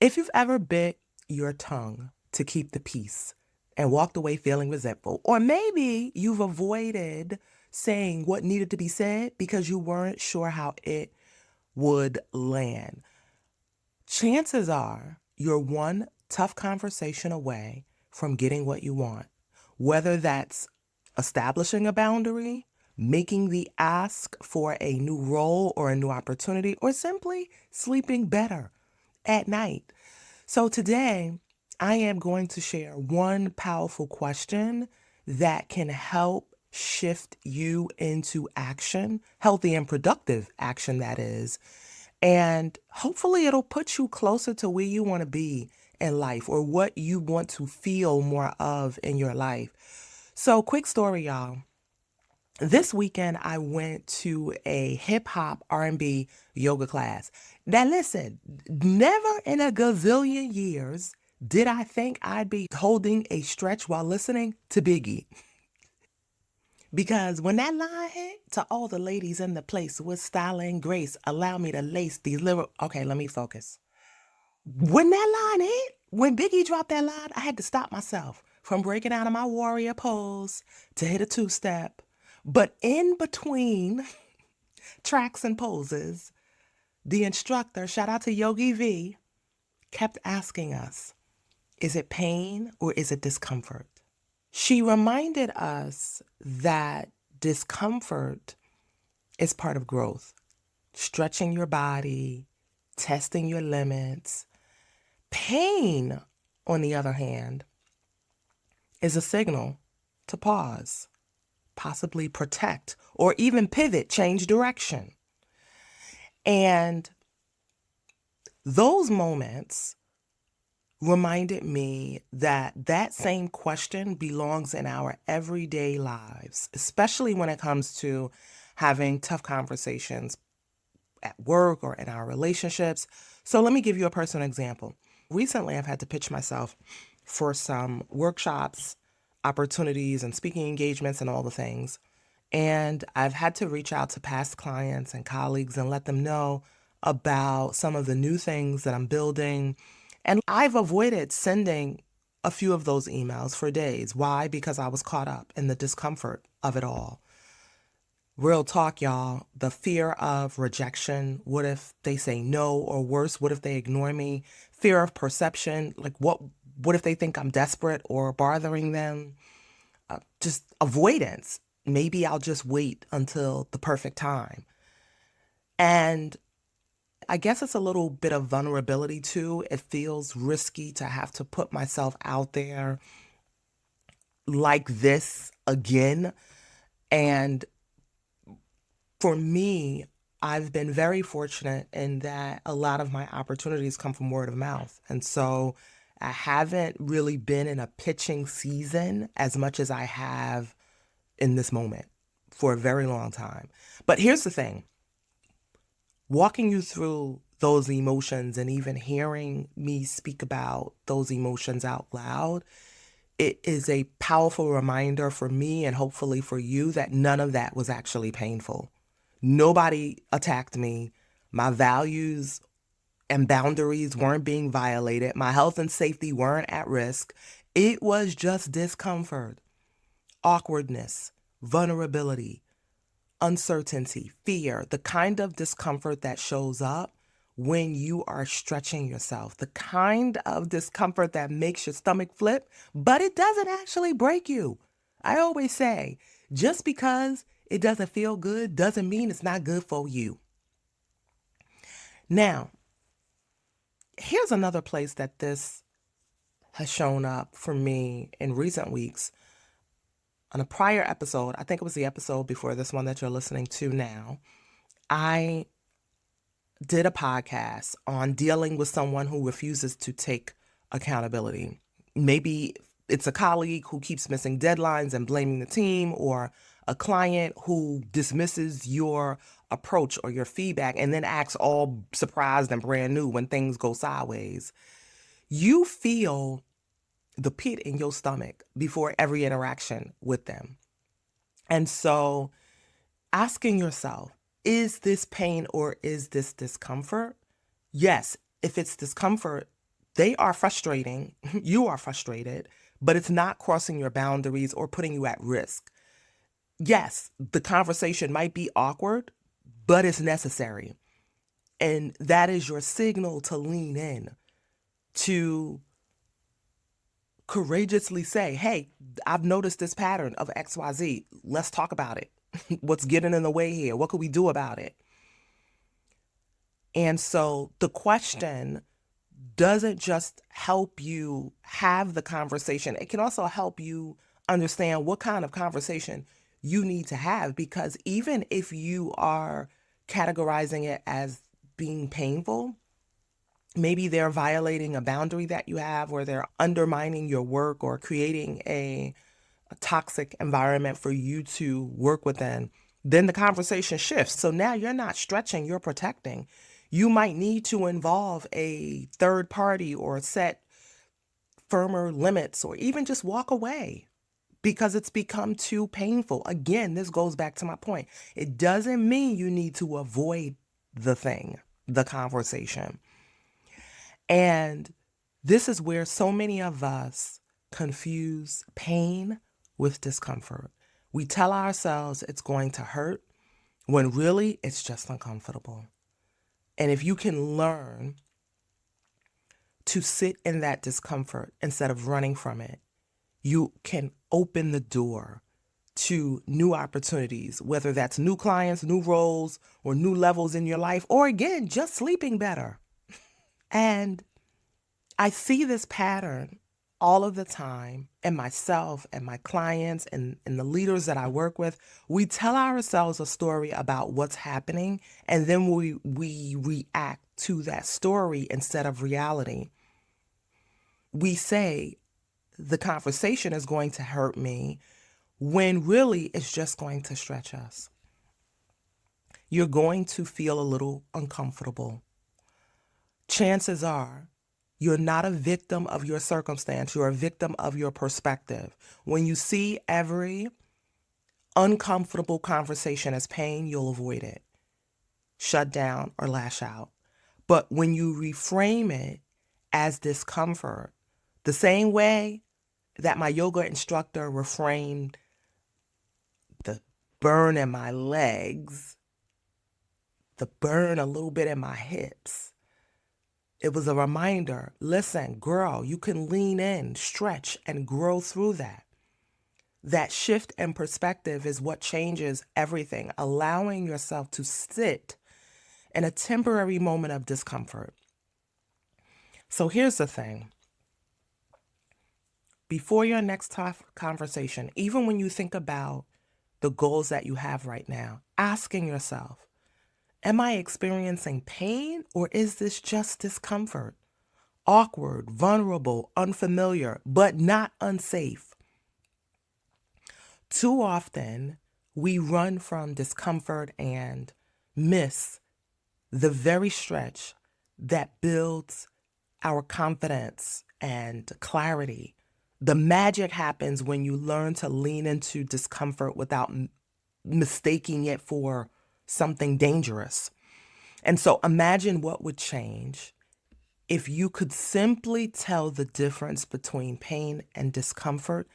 If you've ever bit your tongue to keep the peace and walked away feeling resentful, or maybe you've avoided saying what needed to be said because you weren't sure how it would land, chances are you're one tough conversation away from getting what you want, whether that's establishing a boundary, making the ask for a new role or a new opportunity, or simply sleeping better at night. So today, I am going to share one powerful question that can help shift you into action, healthy and productive action, that is. And hopefully, it'll put you closer to where you want to be in life or what you want to feel more of in your life. So, quick story, y'all. This weekend, I went to a hip hop R&B yoga class. Now, listen, never in a gazillion years did I think I'd be holding a stretch while listening to Biggie. Because when that line hit, to all the ladies in the place with style and grace, allow me to lace these little. Okay, let me focus. When that line hit, when Biggie dropped that line, I had to stop myself from breaking out of my warrior pose to hit a two-step. But in between tracks and poses, the instructor, shout out to Yogi V, kept asking us, is it pain or is it discomfort? She reminded us that discomfort is part of growth, stretching your body, testing your limits. Pain, on the other hand, is a signal to pause, possibly protect, or even pivot, change direction. And those moments reminded me that that same question belongs in our everyday lives, especially when it comes to having tough conversations at work or in our relationships. So let me give you a personal example. Recently, I've had to pitch myself for some workshops, opportunities, and speaking engagements and all the things. And I've had to reach out to past clients and colleagues and let them know about some of the new things that I'm building. And I've avoided sending a few of those emails for days. Why? Because I was caught up in the discomfort of it all. Real talk, y'all. The fear of rejection. What if they say no, or worse, what if they ignore me? Fear of perception. Like what if they think I'm desperate or bothering them? Just avoidance. Maybe I'll just wait until the perfect time. And I guess it's a little bit of vulnerability too. It feels risky to have to put myself out there like this again. And for me, I've been very fortunate in that a lot of my opportunities come from word of mouth. And so I haven't really been in a pitching season as much as I have in this moment for a very long time. But here's the thing. Walking you through those emotions and even hearing me speak about those emotions out loud, it is a powerful reminder for me and hopefully for you that none of that was actually painful. Nobody attacked me. My values and boundaries weren't being violated. My health and safety weren't at risk. It was just discomfort, awkwardness, vulnerability, uncertainty, fear, the kind of discomfort that shows up when you are stretching yourself, the kind of discomfort that makes your stomach flip, but it doesn't actually break you. I always say, just because it doesn't feel good doesn't mean it's not good for you. Now, here's another place that this has shown up for me in recent weeks. On a prior episode, I think it was the episode before this one that you're listening to now, I did a podcast on dealing with someone who refuses to take accountability. Maybe it's a colleague who keeps missing deadlines and blaming the team, or a client who dismisses your approach or your feedback and then acts all surprised and brand new when things go sideways. You feel the pit in your stomach before every interaction with them. And so asking yourself, is this pain or is this discomfort? Yes, if it's discomfort, they are frustrating, you are frustrated, but it's not crossing your boundaries or putting you at risk. Yes, the conversation might be awkward, but it's necessary. And that is your signal to lean in, to courageously say, hey, I've noticed this pattern of XYZ. Let's talk about it. What's getting in the way here? What could we do about it? And so the question doesn't just help you have the conversation, it can also help you understand what kind of conversation you need to have. Because even if you are categorizing it as being painful, maybe they're violating a boundary that you have, or they're undermining your work or creating a toxic environment for you to work within, then the conversation shifts. So now you're not stretching, you're protecting. You might need to involve a third party or set firmer limits or even just walk away because it's become too painful. Again, this goes back to my point. It doesn't mean you need to avoid the thing, the conversation. And this is where so many of us confuse pain with discomfort. We tell ourselves it's going to hurt when really it's just uncomfortable. And if you can learn to sit in that discomfort instead of running from it, you can open the door to new opportunities, whether that's new clients, new roles, or new levels in your life, or again, just sleeping better. And I see this pattern all of the time in myself and my clients and the leaders that I work with. We tell ourselves a story about what's happening, and then we react to that story instead of reality. We say the conversation is going to hurt me when really it's just going to stretch us. You're going to feel a little uncomfortable. Chances are you're not a victim of your circumstance. You're a victim of your perspective. When you see every uncomfortable conversation as pain, you'll avoid it, shut down, or lash out. But when you reframe it as discomfort, the same way that my yoga instructor reframed the burn in my legs, the burn a little bit in my hips, it was a reminder, listen, girl, you can lean in, stretch, and grow through that. That shift in perspective is what changes everything, allowing yourself to sit in a temporary moment of discomfort. So here's the thing. Before your next tough conversation, even when you think about the goals that you have right now, asking yourself, am I experiencing pain, or is this just discomfort? Awkward, vulnerable, unfamiliar, but not unsafe. Too often, we run from discomfort and miss the very stretch that builds our confidence and clarity. The magic happens when you learn to lean into discomfort without mistaking it for something dangerous. And so imagine what would change if you could simply tell the difference between pain and discomfort,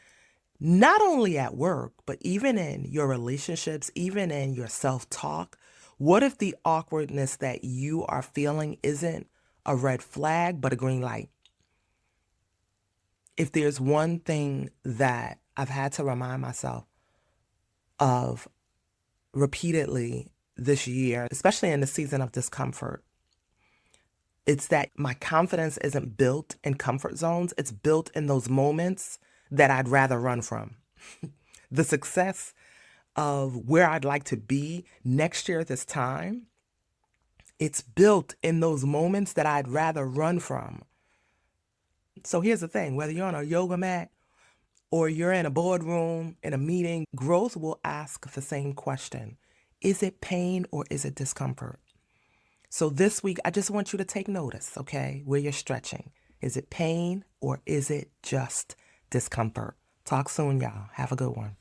not only at work, but even in your relationships, even in your self-talk. What if the awkwardness that you are feeling isn't a red flag, but a green light? If there's one thing that I've had to remind myself of repeatedly this year, especially in the season of discomfort, it's that my confidence isn't built in comfort zones. It's built in those moments that I'd rather run from. The success of where I'd like to be next year at this time, it's built in those moments that I'd rather run from. So here's the thing, whether you're on a yoga mat or you're in a boardroom, in a meeting, growth will ask the same question. Is it pain or is it discomfort? So this week, I just want you to take notice, okay, where you're stretching. Is it pain or is it just discomfort? Talk soon, y'all. Have a good one.